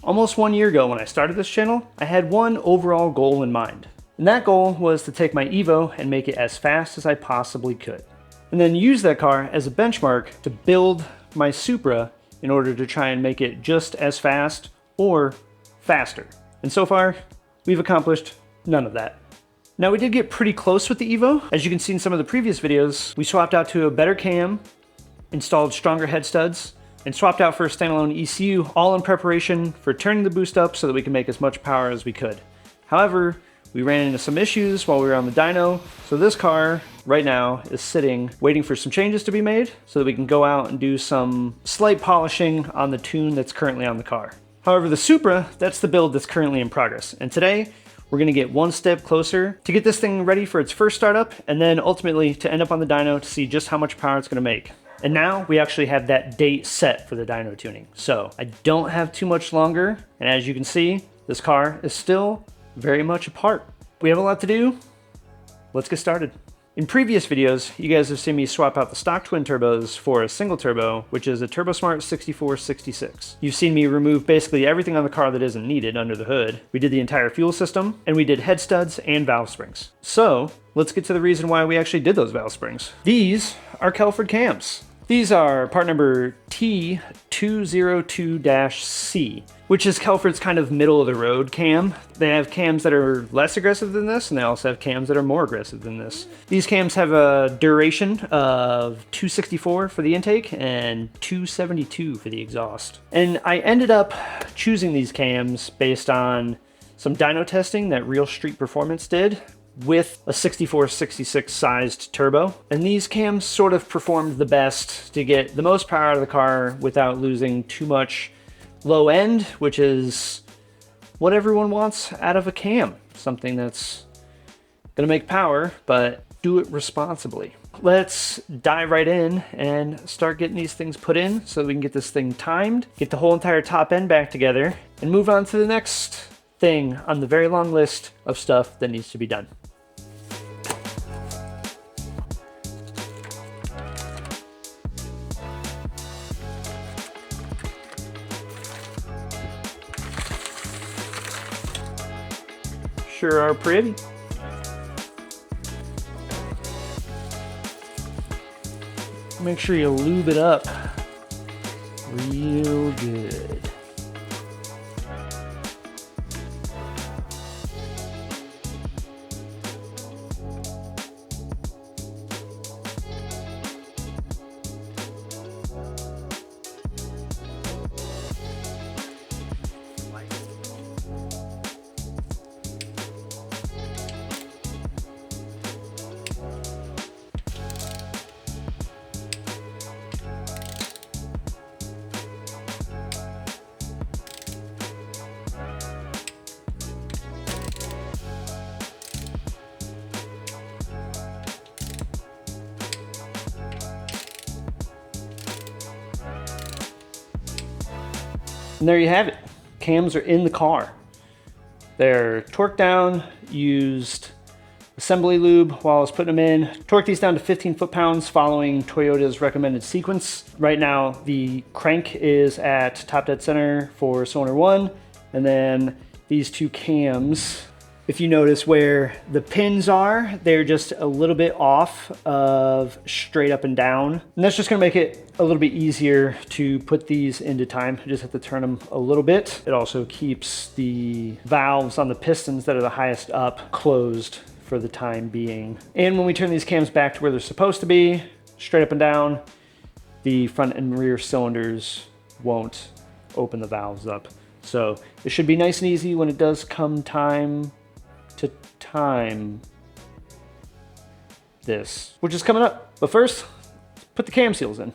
Almost 1 year ago when I started this channel, I had one overall goal in mind. And that goal was to take my Evo and make it as fast as I possibly could. And then use that car as a benchmark to build my Supra in order to try and make it just as fast or faster. And so far, we've accomplished none of that. Now we did get pretty close with the Evo. As you can see in some of the previous videos, we swapped out to a better cam, installed stronger head studs, and swapped out for a standalone ECU, all in preparation for turning the boost up so that we can make as much power as we could. However, we ran into some issues while we were on the dyno, so this car right now is sitting waiting for some changes to be made so that we can go out and do some slight polishing on the tune that's currently on the car. However, the Supra, that's the build that's currently in progress, and today we're going to get one step closer to get this thing ready for its first startup, and then ultimately to end up on the dyno to see just how much power it's going to make. And now we actually have that date set for the dyno tuning. So I don't have too much longer, and as you can see, this car is still very much apart. We have a lot to do. Let's get started. In previous videos, you guys have seen me swap out the stock twin turbos for a single turbo, which is a TurboSmart 6466. You've seen me remove basically everything on the car that isn't needed under the hood. We did the entire fuel system, and we did head studs and valve springs. So let's get to the reason why we actually did those valve springs. These are Kelford cams. These are part number T202-C, which is Kelford's kind of middle of the road cam. They have cams that are less aggressive than this, and they also have cams that are more aggressive than this. These cams have a duration of 264 for the intake and 272 for the exhaust. And I ended up choosing these cams based on some dyno testing that Real Street Performance did with a 6466 sized turbo. And these cams sort of performed the best to get the most power out of the car without losing too much low end, which is what everyone wants out of a cam. Something that's gonna make power, but do it responsibly. Let's dive right in and start getting these things put in so we can get this thing timed, get the whole entire top end back together, and move on to the next thing on the very long list of stuff that needs to be done. Sure are pretty. Make sure you lube it up real good. And there you have it. Cams are in the car. They're torqued down, used assembly lube while I was putting them in. Torqued these down to 15 foot-pounds following Toyota's recommended sequence. Right now, the crank is at top dead center for cylinder 1, and then these two cams, if you notice where the pins are, they're just a little bit off of straight up and down. And that's just gonna make it a little bit easier to put these into time. You just have to turn them a little bit. It also keeps the valves on the pistons that are the highest up closed for the time being. And when we turn these cams back to where they're supposed to be, straight up and down, the front and rear cylinders won't open the valves up. So it should be nice and easy when it does come time to time this, which is coming up. But first, put the cam seals in.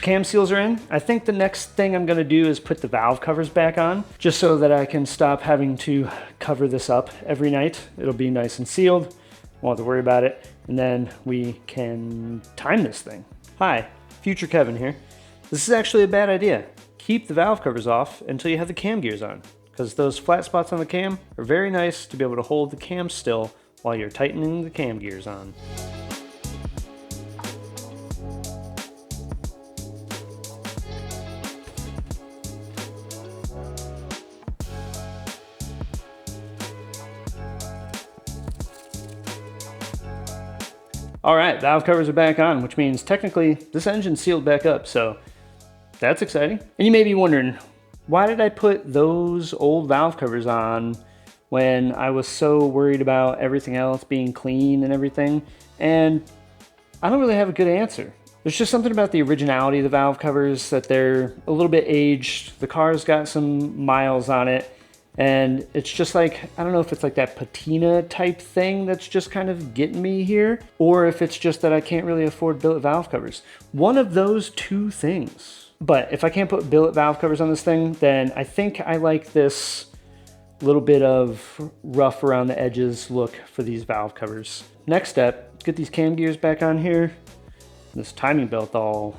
Cam seals are in. I think the next thing I'm gonna do is put the valve covers back on, just so that I can stop having to cover this up every night. It'll be nice and sealed. Won't have to worry about it. And then we can time this thing. Hi, future Kevin here. This is actually a bad idea. Keep the valve covers off until you have the cam gears on, because those flat spots on the cam are very nice to be able to hold the cam still while you're tightening the cam gears on. All right, valve covers are back on, which means technically this engine's sealed back up, so that's exciting. And you may be wondering, why did I put those old valve covers on when I was so worried about everything else being clean and everything? And I don't really have a good answer. There's just something about the originality of the valve covers, that they're a little bit aged. The car's got some miles on it. And it's just like, I don't know if it's like that patina type thing that's just kind of getting me here, or if it's just that I can't really afford billet valve covers. One of those two things. But if I can't put billet valve covers on this thing, then I think I like this little bit of rough around the edges look for these valve covers. Next step, get these cam gears back on here. This timing belt all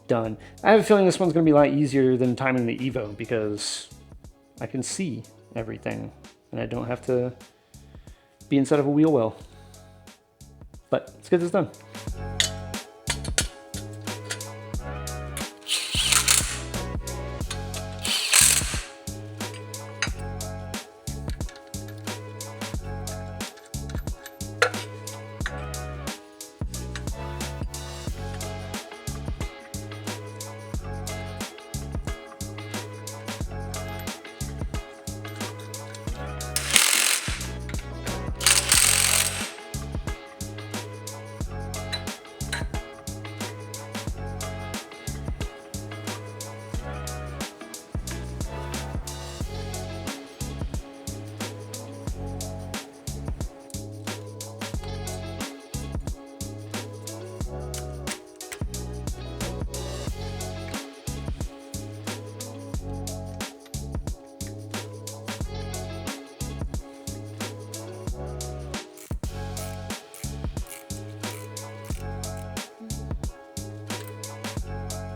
done. I have a feeling this one's gonna be a lot easier than timing the Evo, because I can see everything and I don't have to be inside of a wheel well. But let's get this done.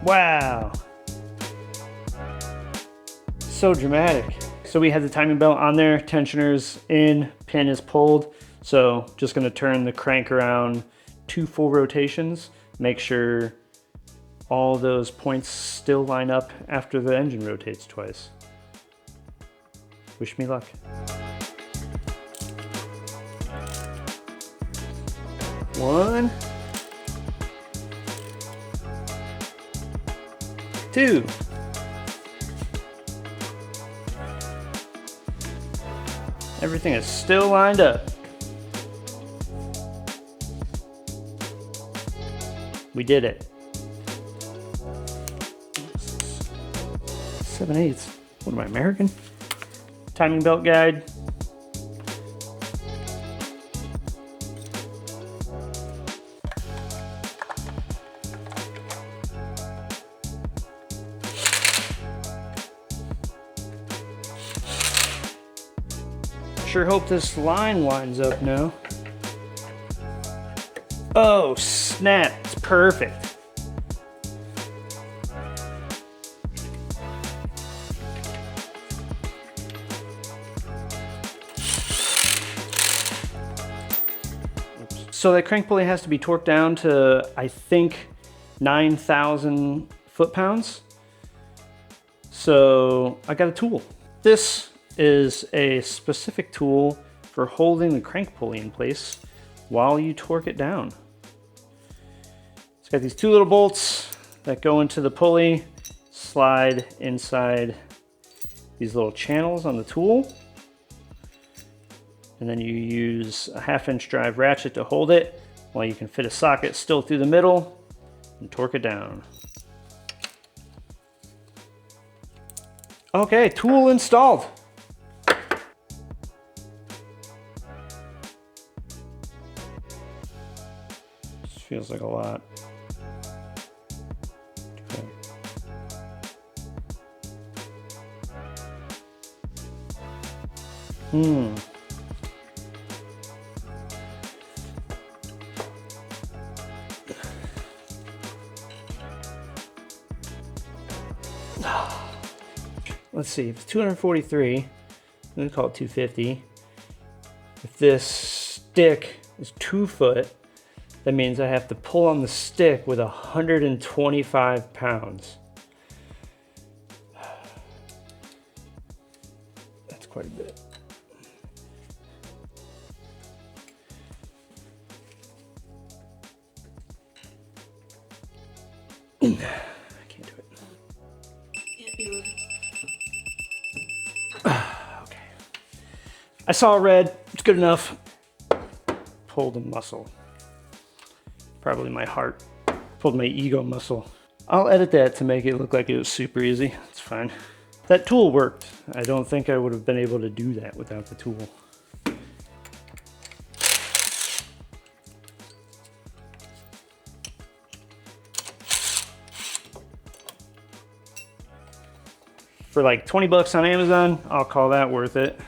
Wow. So dramatic. So we had the timing belt on there, tensioners in, pin is pulled. So just gonna turn the crank around 2 full rotations, make sure all those points still line up after the engine rotates twice. Wish me luck. One, 2. Everything is still lined up. We did it. 7/8. What am I, American? Timing belt guide. Sure hope this line lines up now. Oh snap, it's perfect. So that crank pulley has to be torqued down to, I think, 9,000 foot-pounds. So I got a tool. This is a specific tool for holding the crank pulley in place while you torque it down. It's got these 2 little bolts that go into the pulley, slide inside these little channels on the tool, and then you use a 1/2-inch drive ratchet to hold it while you can fit a socket still through the middle and torque it down. Okay, tool installed. Feels like a lot. Okay. let's see, if it's 243, I'm gonna call it 250. If this stick is 2 foot, that means I have to pull on the stick with 125 pounds. That's quite a bit. I can't do it. Okay. I saw red. It's good enough. Pulled a muscle. Probably my heart. Pulled my ego muscle. I'll edit that to make it look like it was super easy. It's fine. That tool worked. I don't think I would have been able to do that without the tool. For like 20 bucks on Amazon, I'll call that worth it.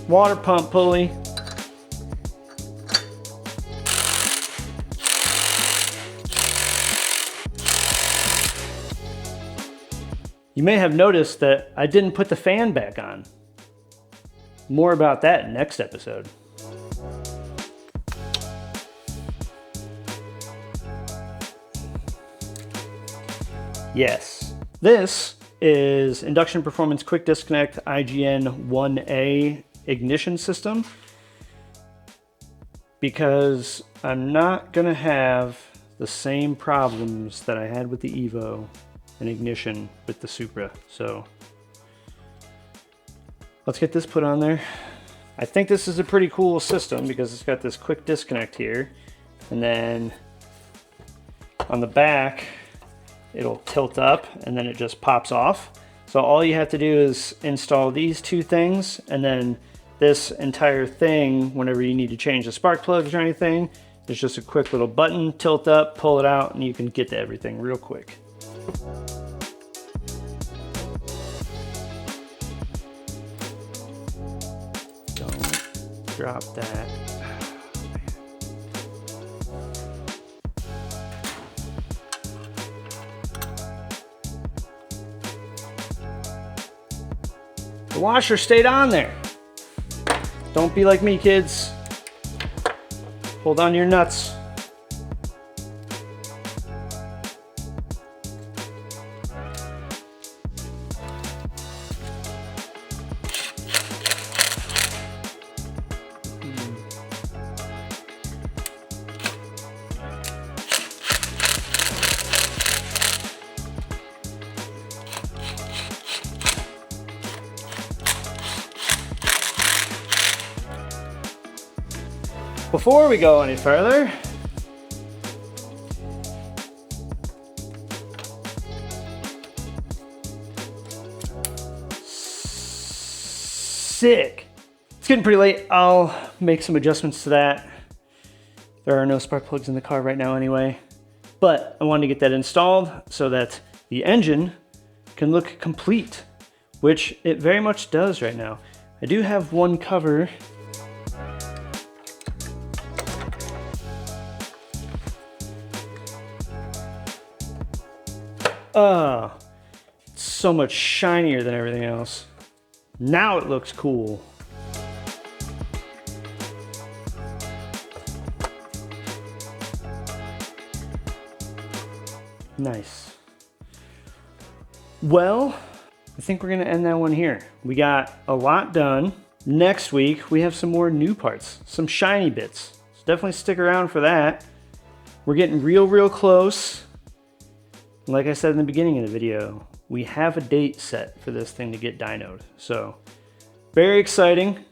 Water pump pulley. You may have noticed that I didn't put the fan back on. More about that next episode. Yes, this is Induction Performance Quick Disconnect IGN1A ignition system, because I'm not gonna have the same problems that I had with the Evo and ignition with the Supra. So let's get this put on there. I think this is a pretty cool system because it's got this quick disconnect here, and then on the back it'll tilt up and then it just pops off. So all you have to do is install these two things, and then this entire thing, whenever you need to change the spark plugs or anything, there's just a quick little button, tilt up, pull it out, and you can get to everything real quick. Drop that. The washer stayed on there. Don't be like me, kids. Hold on to your nuts. Before we go any further, sick. It's getting pretty late. I'll make some adjustments to that. There are no spark plugs in the car right now anyway, but I wanted to get that installed so that the engine can look complete, which it very much does right now. I do have one cover . It's so much shinier than everything else. Now it looks cool. Nice. Well, I think we're gonna end that one here. We got a lot done. Next week, we have some more new parts, some shiny bits. So definitely stick around for that. We're getting real close. Like I said in the beginning of the video, we have a date set for this thing to get dynoed. So, very exciting.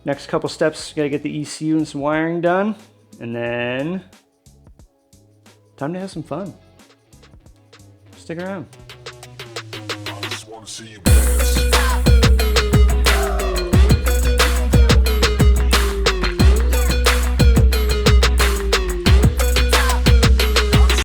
Next couple steps, gotta get the ECU and some wiring done. And then, time to have some fun. Stick around. I just wanna see you dance.